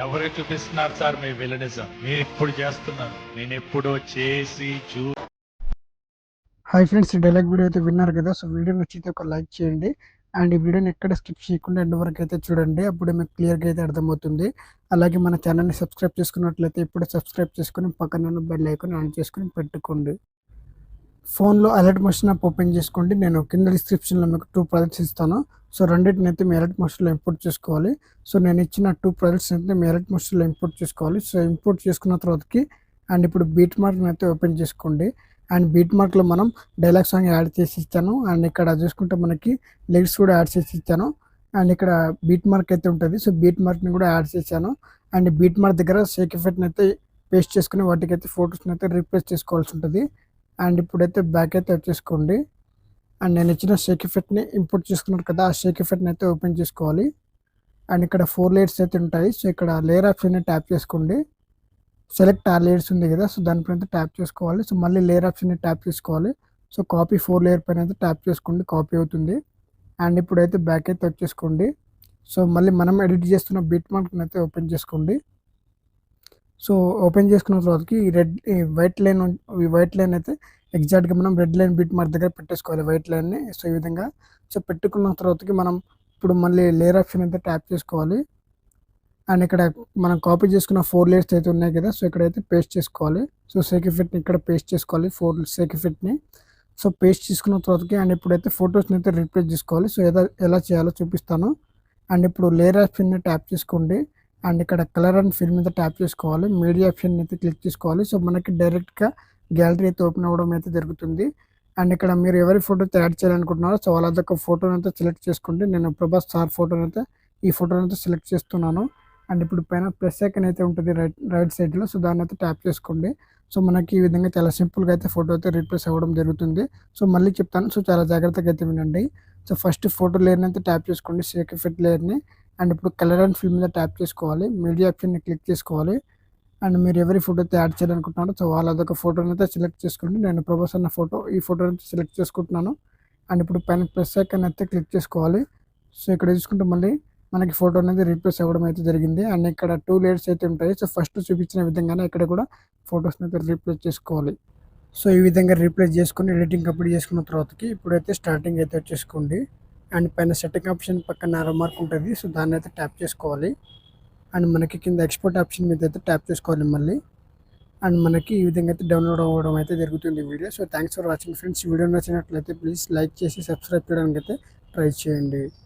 ఎవరు చూపిస్తున్నారు సార్ మీ విలనిజం? మీరు ఇప్పుడు చేస్తున్నారు, నేను ఎప్పుడో చేసి హాయ్ ఫ్రెండ్స్, ఈ డైలాగ్ వీడియో అయితే విన్నారు కదా. సో వీడియో నచ్చితే ఒక లైక్ చేయండి అండ్ ఈ వీడియోని ఎక్కడ స్కిప్ చేయకుండా ఎండ్ వరకు అయితే చూడండి. అప్పుడే మీకు క్లియర్గా అయితే అర్థమవుతుంది. అలాగే మన ఛానల్ని సబ్స్క్రైబ్ చేసుకున్నట్లయితే ఇప్పుడు సబ్స్క్రైబ్ చేసుకుని పక్కన ఉన్న బెల్ ఐకాన్ ఆన్ చేసుకుని పెట్టుకోండి. ఫోన్లో అలర్ట్ మోషన్ యాప్ ఓపెన్ చేసుకోండి. నేను కింద డిస్క్రిప్షన్లో మీకు 2 ప్రాజెక్ట్స్ ఇస్తాను. సో రెండింటిని అయితే మీ అలర్ట్ మోషన్లో ఇంపోర్ట్ చేసుకోవాలి. సో నేను ఇచ్చిన 2 ప్రాజెక్ట్స్ అయితే మీ అలర్ట్ మోషన్లో ఇంపోర్ట్ చేసుకోవాలి. సో ఇంపోర్ట్ చేసుకున్న తర్వాతకి అండ్ ఇప్పుడు బీట్ మార్క్ని అయితే ఓపెన్ చేసుకోండి. అండ్ బీట్ మార్క్లో మనం డైలాగ్ సాంగ్ యాడ్ చేసి ఇచ్చాను. అండ్ ఇక్కడ చూసుకుంటే మనకి లిరిక్స్ కూడా యాడ్ చేసి ఇచ్చాను. అండ్ ఇక్కడ బీట్ మార్క్ అయితే ఉంటుంది. సో బీట్ మార్క్ని కూడా యాడ్ చేశాను. అండ్ బీట్ మార్క్ దగ్గర షేక్ ఎఫెక్ట్ని అయితే పేస్ట్ చేసుకుని వాటికైతే ఫొటోస్ని అయితే రీప్లేస్ చేసుకోవాల్సి ఉంటుంది. అండ్ ఇప్పుడైతే బ్యాక్ అయితే వచ్చేసుకోండి. అండ్ నేను ఇచ్చిన షేక్ ఎఫెక్ట్ని ఇంపోర్ట్ చేసుకున్నారు కదా, ఆ షేక్ ఎఫెక్ట్ని అయితే ఓపెన్ చేసుకోవాలి. అండ్ ఇక్కడ 4 లేయర్స్ అయితే ఉంటాయి. సో ఇక్కడ లేయర్ ఆప్షన్ని ట్యాప్ చేసుకోండి. సెలెక్ట్ ఆ లేయర్స్ ఉంది కదా, సో దానిపైన అయితే ట్యాప్ చేసుకోవాలి. సో మళ్ళీ లేయర్ ఆప్షన్ని ట్యాప్ చేసుకోవాలి. సో కాపీ 4 లేయర్ పైన అయితే ట్యాప్ చేసుకోండి, కాపీ అవుతుంది. అండ్ ఇప్పుడైతే బ్యాక్ అయితే వచ్చేసుకోండి. సో మళ్ళీ మనం ఎడిట్ చేస్తున్న బీట్ మార్క్ని అయితే ఓపెన్ చేసుకోండి. సో ఓపెన్ చేసుకున్న తర్వాతకి ఈ వైట్ లైన్ అయితే ఎగ్జాక్ట్గా మనం రెడ్ లైన్ బీట్ మార్క్ దగ్గర పెట్టేసుకోవాలి వైట్ లైన్ని. సో ఈ విధంగా సో పెట్టుకున్న తర్వాతకి మనం ఇప్పుడు మళ్ళీ లేయర్ ఆప్షన్ అయితే ట్యాప్ చేసుకోవాలి. అండ్ ఇక్కడ మనం కాపీ చేసుకున్న 4 లేయర్స్ అయితే ఉన్నాయి కదా, సో ఇక్కడైతే పేస్ట్ చేసుకోవాలి. సో షేక్ ఎఫెక్ట్ని ఇక్కడ పేస్ట్ చేసుకోవాలి, 4 షేక్ ఎఫెక్ట్ని. సో పేస్ట్ చేసుకున్న తర్వాతకి అండ్ ఇప్పుడైతే ఫొటోస్ని అయితే రీప్లేస్ చేసుకోవాలి. సో ఎలా చేయాలో చూపిస్తాను. అండ్ ఇప్పుడు లేయర్ ఆప్షన్ని ట్యాప్ చేసుకోండి. అండ్ ఇక్కడ కలర్ అండ్ ఫిల్ మీద ట్యాప్ చేసుకోవాలి. మీడియా ఆప్షన్ అయితే క్లిక్ చేసుకోవాలి. సో మనకి డైరెక్ట్గా గ్యాలరీ అయితే ఓపెన్ అవ్వడం అయితే జరుగుతుంది. అండ్ ఇక్కడ మీరు ఎవరి ఫోటో అయితే యాడ్ చేయాలనుకుంటున్నారో సో వాళ్ళదొక ఫోటోని అయితే సెలెక్ట్ చేసుకోండి. నేను ప్రభాస్ సార్ ఫోటోని అయితే ఈ ఫోటోని అయితే సెలెక్ట్ చేస్తున్నాను. అండ్ ఇప్పుడు పైన ప్లస్ ఐకాన్ అయితే ఉంటుంది రైట్ సైడ్లో, సో దాన్ని అయితే ట్యాప్ చేసుకోండి. సో మనకి ఈ విధంగా చాలా సింపుల్గా అయితే ఫోటో అయితే రీప్లేస్ అవ్వడం జరుగుతుంది. సో మళ్ళీ చెప్తాను, సో చాలా జాగ్రత్తగా అయితే వినండి. సో ఫస్ట్ ఫోటో లేయర్ని అయితే ట్యాప్ చేసుకోండి, షేక్ ఎఫెక్ట్ లేయర్ని. అండ్ ఇప్పుడు కలర్ అండ్ ఫిల్ మీద ట్యాప్ చేసుకోవాలి, మీడియా ఆప్షన్ని క్లిక్ చేసుకోవాలి. అండ్ మీరు ఎవరి ఫోటో అయితే యాడ్ చేయాలనుకుంటున్నారో సో వాళ్ళదొక ఫోటోని అయితే సెలెక్ట్ చేసుకోండి. నేను ప్రభాస్ అన్న ఫోటో ఈ ఫోటోని అయితే సెలెక్ట్ చేసుకుంటున్నాను. అండ్ ఇప్పుడు పైన ప్లస్ ఐకాన్ అయితే క్లిక్ చేసుకోవాలి. సో ఇక్కడ చూసుకుంటే మళ్ళీ మనకి ఫోటో అనేది రీప్లేస్ అవ్వడం అయితే జరిగింది. అండ్ ఇక్కడ 2 లేయర్స్ అయితే ఉంటాయి. సో ఫస్ట్ చూపించిన విధంగానే ఇక్కడ కూడా ఫొటోస్ని అయితే రీప్లేస్ చేసుకోవాలి. సో ఈ విధంగా రీప్లేస్ చేసుకొని ఎడిటింగ్ కంప్లీట్ చేసుకున్న తర్వాతకి ఇప్పుడైతే స్టార్టింగ్ అయితే వచ్చేసుకోండి. అండ్ పైన సెట్టింగ్ ఆప్షన్ పక్కన ఆరో మార్క్ ఉంటుంది. సో దాన్ని అయితే ట్యాప్ చేసుకోవాలి. అండ్ మనకి కింద ఎక్స్పోర్ట్ ఆప్షన్ మీద అయితే ట్యాప్ చేసుకోవాలి మళ్ళీ. అండ్ మనకి ఈ విధంగా అయితే డౌన్లోడ్ అవ్వడం అయితే జరుగుతుంది video. So thanks for watching friends. Video నచ్చినట్లయితే ప్లీజ్ లైక్ చేసి సబ్స్క్రైబ్ చేయడానికి అయితే ట్రై చేయండి.